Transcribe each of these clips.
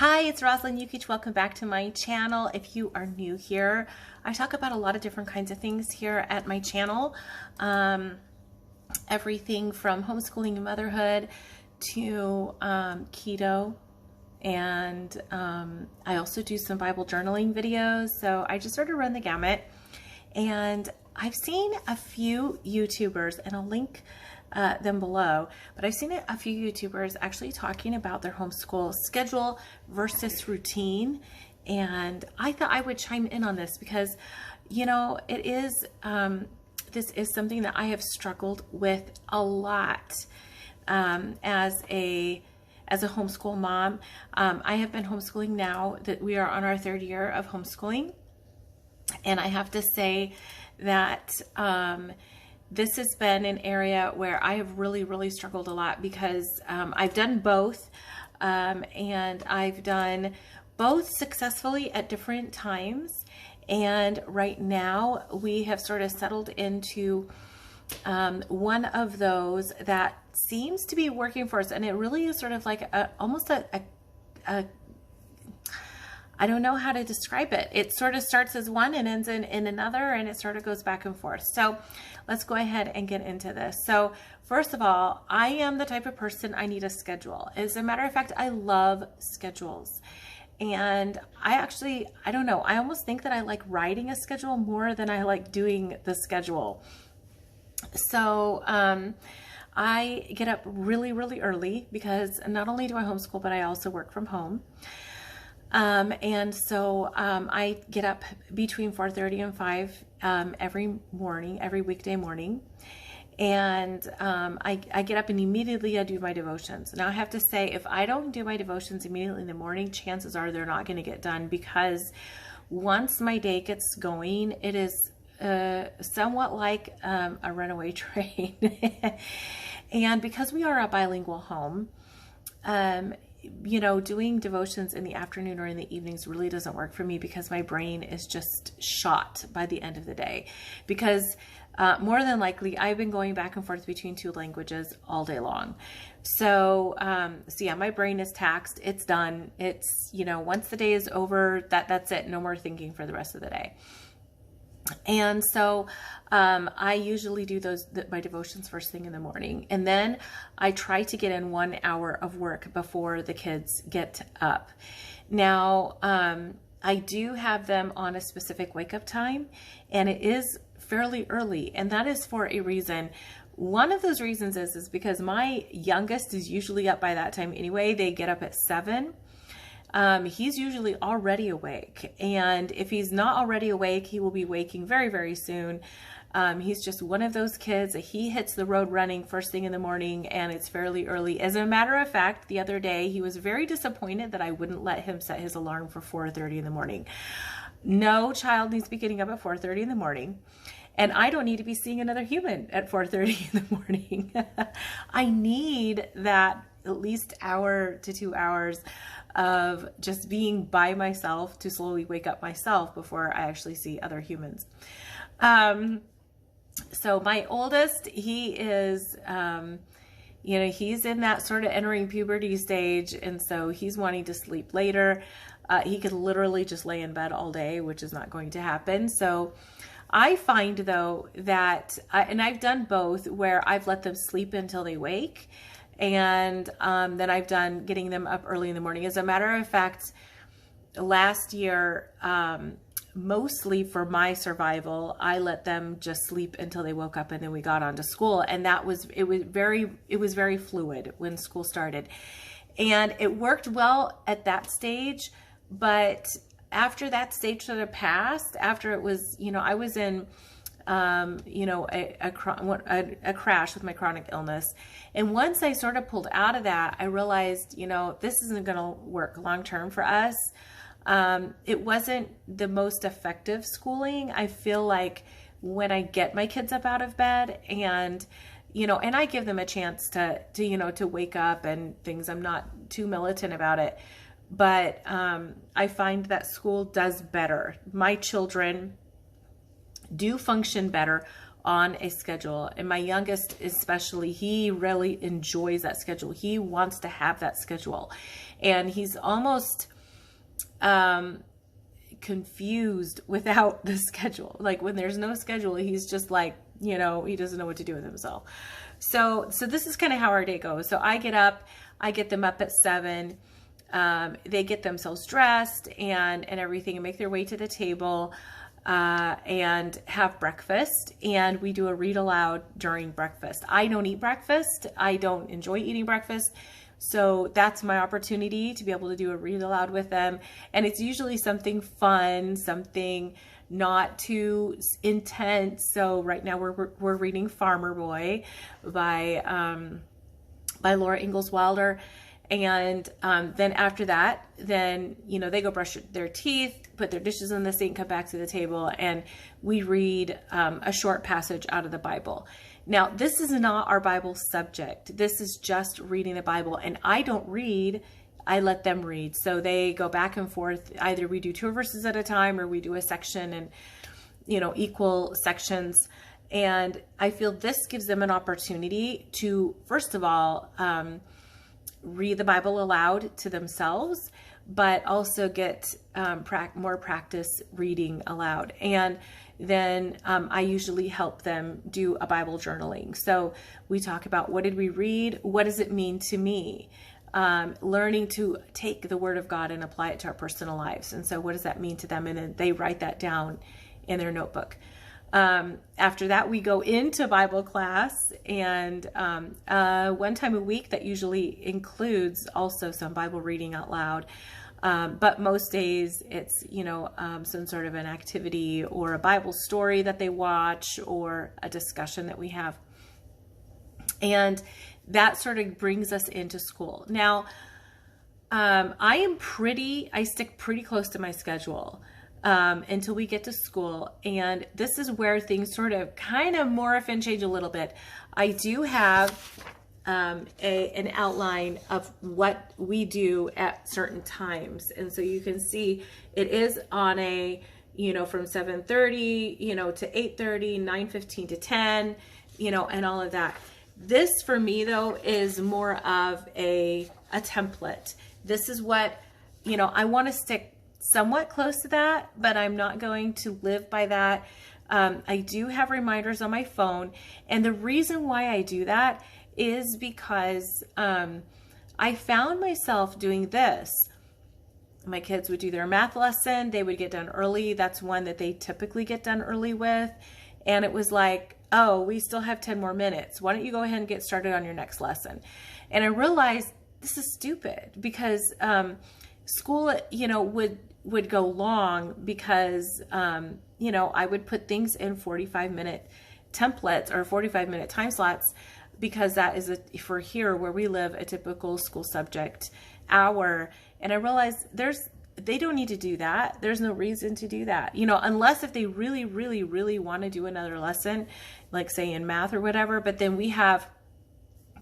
Hi, it's Rosalind Yukich. Welcome back to my channel. If you are new here, I talk about a lot of different kinds of things here at my channel. Everything from homeschooling and motherhood to keto. And I also do some Bible journaling videos. So I just sort of run the gamut. And I've seen a few YouTubers, and I'll link them below, but I've seen a few YouTubers actually talking about their homeschool schedule versus routine. And I thought I would chime in on this because, you know, it is, this is something that I have struggled with a lot as a homeschool mom. I have been homeschooling now that we are on our third year of homeschooling. And I have to say that this has been an area where I have really struggled a lot because I've done both, and I've done both successfully at different times. And right now we have sort of settled into one of those that seems to be working for us. And it really is sort of like almost a I don't know how to describe it. It sort of starts as one and ends in another, and it sort of goes back and forth. So let's go ahead and get into this. So first of all, I am the type of person, I need a schedule. As a matter of fact, I love schedules. And I don't know, I almost think that I like writing a schedule more than I like doing the schedule. So I get up really early because not only do I homeschool, but I also work from home. And so I get up between 4:30 and 5 every morning, every weekday morning. And I get up and immediately I do my devotions. Now I have to say, if I don't do my devotions immediately in the morning, chances are they're not going to get done, because once my day gets going, it is somewhat like a runaway train. And because we are a bilingual home, you know, doing devotions in the afternoon or in the evenings really doesn't work for me, because my brain is just shot by the end of the day. Because more than likely, I've been going back and forth between two languages all day long. So, so yeah, my brain is taxed. It's done. It's, you know, once the day is over, that's it. No more thinking for the rest of the day. And so I usually do my devotions first thing in the morning, and then I try to get in 1 hour of work before the kids get up. Now, I do have them on a specific wake up time, and it is fairly early, and that is for a reason. One of those reasons is because my youngest is usually up by that time anyway. They get up at 7. He's usually already awake, and if he's not already awake, he will be waking very soon. He's just one of those kids that he hits the road running first thing in the morning, and it's fairly early. As a matter of fact, the other day he was very disappointed that I wouldn't let him set his alarm for 4:30 in the morning. No child needs to be getting up at 4:30 in the morning. And I don't need to be seeing another human at 4:30 in the morning. I need that at least hour to 2 hours of just being by myself to slowly wake up myself before I actually see other humans. So my oldest, he is, you know, he's in that sort of entering puberty stage. And so he's wanting to sleep later. He could literally just lay in bed all day, which is not going to happen. So I find though that, and I've done both, where I've let them sleep until they wake. And then I've done getting them up early in the morning. As a matter of fact, last year, mostly for my survival, I let them just sleep until they woke up, and then we got on to school. And it was very fluid when school started. And it worked well at that stage. But after that stage sort of passed, after it was, you know, I was in you know, a crash with my chronic illness. And once I sort of pulled out of that, I realized, you know, this isn't going to work long term for us. It wasn't the most effective schooling. I feel like when I get my kids up out of bed and, you know, and I give them a chance to you know, to wake up and things, I'm not too militant about it. But I find that school does better. My children do function better on a schedule. And my youngest especially, he really enjoys that schedule. He wants to have that schedule. And he's almost confused without the schedule. Like when there's no schedule, he's just like, he doesn't know what to do with himself. So this is kind of how our day goes. So I get up, I get them up at 7. They get themselves dressed and everything and make their way to the table and have breakfast. And we do a read aloud during breakfast. I don't eat breakfast. I don't enjoy eating breakfast. So that's my opportunity to be able to do a read aloud with them. And it's usually something fun, something not too intense. So right now we're reading Farmer Boy by Laura Ingalls Wilder. And then after that, then, they go brush their teeth, put their dishes in the sink, come back to the table, and we read a short passage out of the Bible. Now, this is not our Bible subject. This is just reading the Bible. And I don't read, I let them read. So they go back and forth. Either we do 2 verses at a time or we do a section and, equal sections. And I feel this gives them an opportunity to, first of all, read the Bible aloud to themselves, but also get more practice reading aloud. And then I usually help them do a Bible journaling. So we talk about, what did we read? What does it mean to me? Learning to take the Word of God and apply it to our personal lives. And so what does that mean to them? And then they write that down in their notebook. After that, we go into Bible class, and one time a week that usually includes also some Bible reading out loud. But most days it's, some sort of an activity or a Bible story that they watch or a discussion that we have. And that sort of brings us into school. Now, I stick pretty close to my schedule until we get to school. And this is where things sort of kind of morph and change a little bit. I do have an outline of what we do at certain times. And so you can see it is on a, from 7:30, to 8:30, 9:15 to 10, and all of that. This for me though is more of a template. This is what, I want to stick somewhat close to that, but I'm not going to live by that. I do have reminders on my phone. And the reason why I do that is because I found myself doing this. My kids would do their math lesson. They would get done early. That's one that they typically get done early with. And it was like, oh, we still have 10 more minutes. Why don't you go ahead and get started on your next lesson? And I realized this is stupid because school, would go long because, I would put things in 45-minute templates or 45-minute time slots, because that is for here where we live, a typical school subject hour. And I realized they don't need to do that. There's no reason to do that, unless if they really, really, really want to do another lesson, like say in math or whatever. But then we have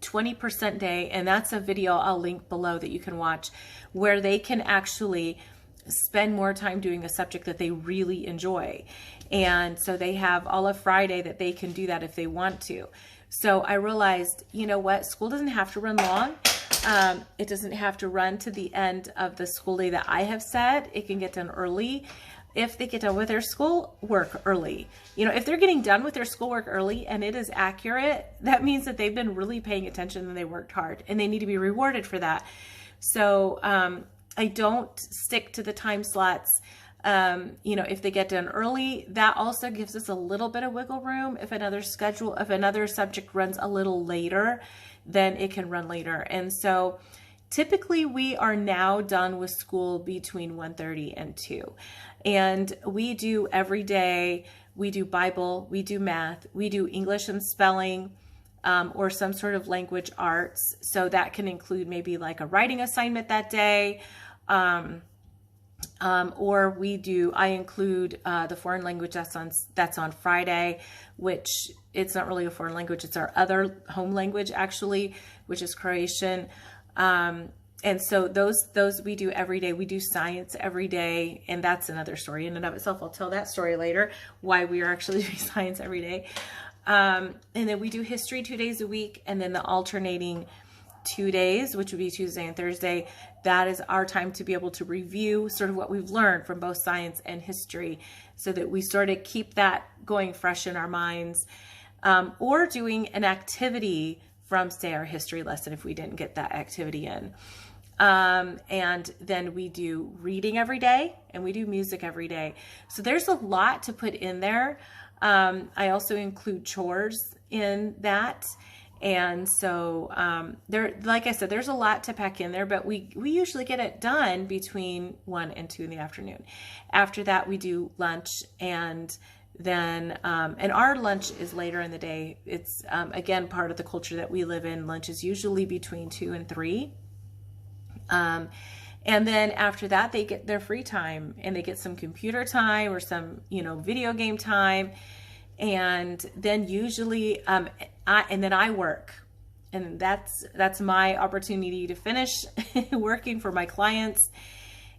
20% day, and that's a video I'll link below that you can watch, where they can actually spend more time doing a subject that they really enjoy. And so they have all of Friday that they can do that if they want to. So I realized, school doesn't have to run long. It doesn't have to run to the end of the school day that I have set. It can get done early. If they get done with their schoolwork early, if they're getting done with their schoolwork early and it is accurate, that means that they've been really paying attention and they worked hard, and they need to be rewarded for that. So, I don't stick to the time slots. If they get done early, that also gives us a little bit of wiggle room. If another subject runs a little later, then it can run later. And so typically we are now done with school between 1:30 and 2. And we do every day, we do Bible, we do math, we do English and spelling, or some sort of language arts. So that can include maybe like a writing assignment that day. Or I include the foreign language that's on Friday, which it's not really a foreign language. It's our other home language actually, which is Croatian. And so those we do every day. We do science every day, and that's another story in and of itself. I'll tell that story later, why we are actually doing science every day. And then we do history 2 days a week, and then the alternating 2 days, which would be Tuesday and Thursday, that is our time to be able to review sort of what we've learned from both science and history, so that we sort of keep that going fresh in our minds, or doing an activity from, say, our history lesson if we didn't get that activity in. And then we do reading every day, and we do music every day. So there's a lot to put in there. I also include chores in that. And so there, like I said, there's a lot to pack in there, but we usually get it done between 1 and 2 in the afternoon. After that, we do lunch, and then and our lunch is later in the day. It's again part of the culture that we live in. Lunch is usually between 2 and 3. And then after that, they get their free time, and they get some computer time or some, video game time. And then usually, I work, and that's my opportunity to finish working for my clients.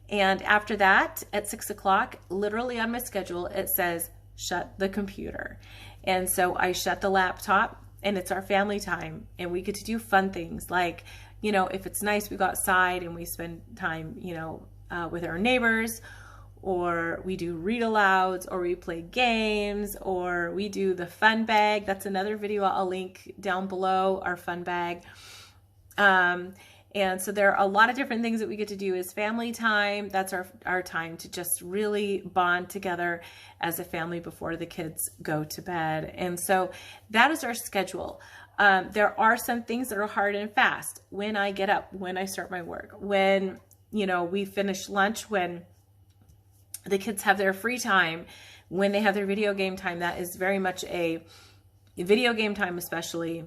And after that, at 6 o'clock, literally on my schedule, it says, shut the computer. And so I shut the laptop, and it's our family time, and we get to do fun things like, if it's nice, we go outside and we spend time, with our neighbors, or we do read alouds, or we play games, or we do the fun bag. That's another video I'll link down below, our fun bag. And so there are a lot of different things that we get to do as family time. That's our time to just really bond together as a family before the kids go to bed. And so that is our schedule. There are some things that are hard and fast. When I get up, when I start my work, when, we finish lunch, when the kids have their free time, when they have their video game time. That is very much a video game time, especially,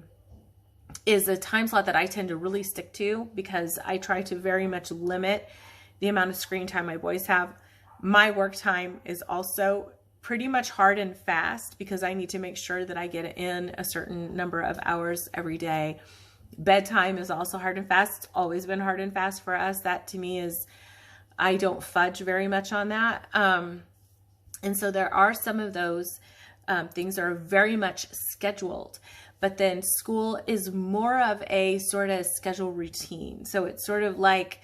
is a time slot that I tend to really stick to, because I try to very much limit the amount of screen time my boys have. My work time is also pretty much hard and fast, because I need to make sure that I get in a certain number of hours every day. Bedtime is also hard and fast. It's always been hard and fast for us. That to me is, I don't fudge very much on that. And so there are some of those things that are very much scheduled, but then school is more of a sort of schedule routine. So it's sort of like,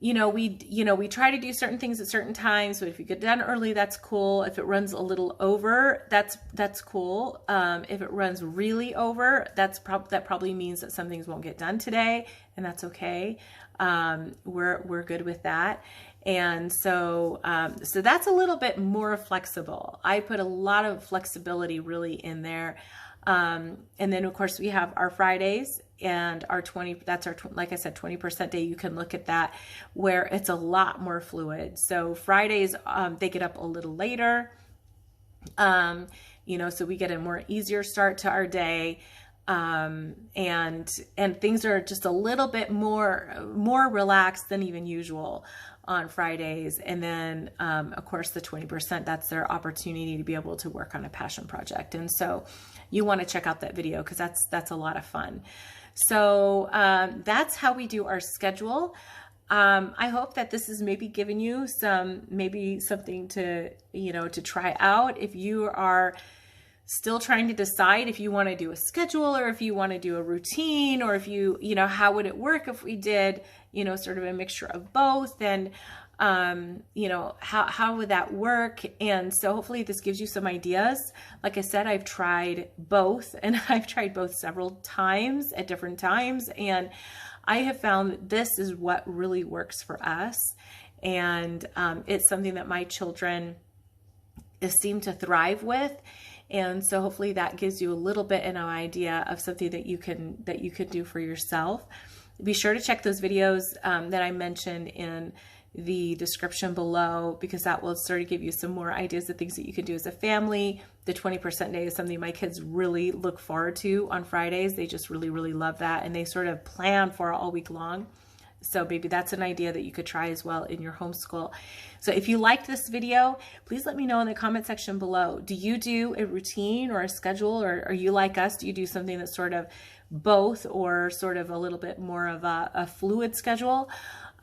we try to do certain things at certain times, but if you get done early, that's cool. If it runs a little over, that's cool. If it runs really over, that probably means that some things won't get done today, and that's okay. We're good with that. And so, so that's a little bit more flexible. I put a lot of flexibility really in there. And then of course we have our Fridays and our 20, that's our, like I said, 20% day. You can look at that where it's a lot more fluid. So Fridays, they get up a little later, so we get a more easier start to our day. And things are just a little bit more relaxed than even usual on Fridays. And then, of course, the 20%, that's their opportunity to be able to work on a passion project. And so you want to check out that video, because that's a lot of fun. So, that's how we do our schedule. I hope that this has maybe given you something to, to try out. If you are still trying to decide if you want to do a schedule, or if you want to do a routine, or if how would it work if we did, sort of a mixture of both, and, how would that work? And so hopefully this gives you some ideas. Like I said, I've tried both, and I've tried both several times at different times. And I have found that this is what really works for us. And, it's something that my children seem to thrive with. And so hopefully that gives you a little bit of an idea of something that you can do for yourself. Be sure to check those videos that I mentioned in the description below, because that will sort of give you some more ideas of things that you can do as a family. The 20% day is something my kids really look forward to on Fridays. They just really, really love that, and they sort of plan for it all week long. So maybe that's an idea that you could try as well in your homeschool. So if you liked this video, please let me know in the comment section below. Do you do a routine or a schedule, or are you like us? Do you do something that's sort of both or sort of a little bit more of a fluid schedule.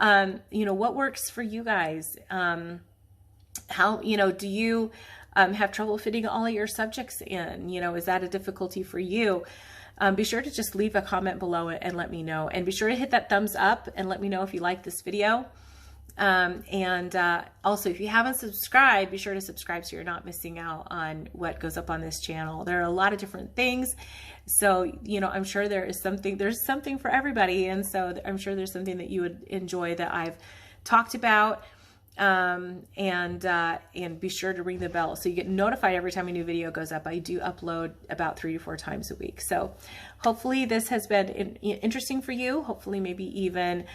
You know, what works for you guys? How, you know, do you have trouble fitting all of your subjects in? You know, is that a difficulty for you? Be sure to just leave a comment below it and let me know. And be sure to hit that thumbs up and let me know if you like this video. Also, if you haven't subscribed, be sure to subscribe so you're not missing out on what goes up on this channel. There are a lot of different things. So, you know, I'm sure there's something for everybody. And so I'm sure there's something that you would enjoy that I've talked about. And be sure to ring the bell so you get notified every time a new video goes up. I do upload about 3 to 4 times a week. So hopefully this has been interesting for you. Hopefully maybe even,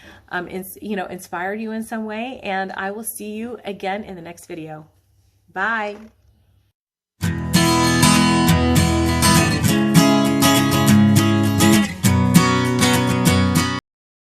you know, inspired you in some way. And I will see you again in the next video. Bye.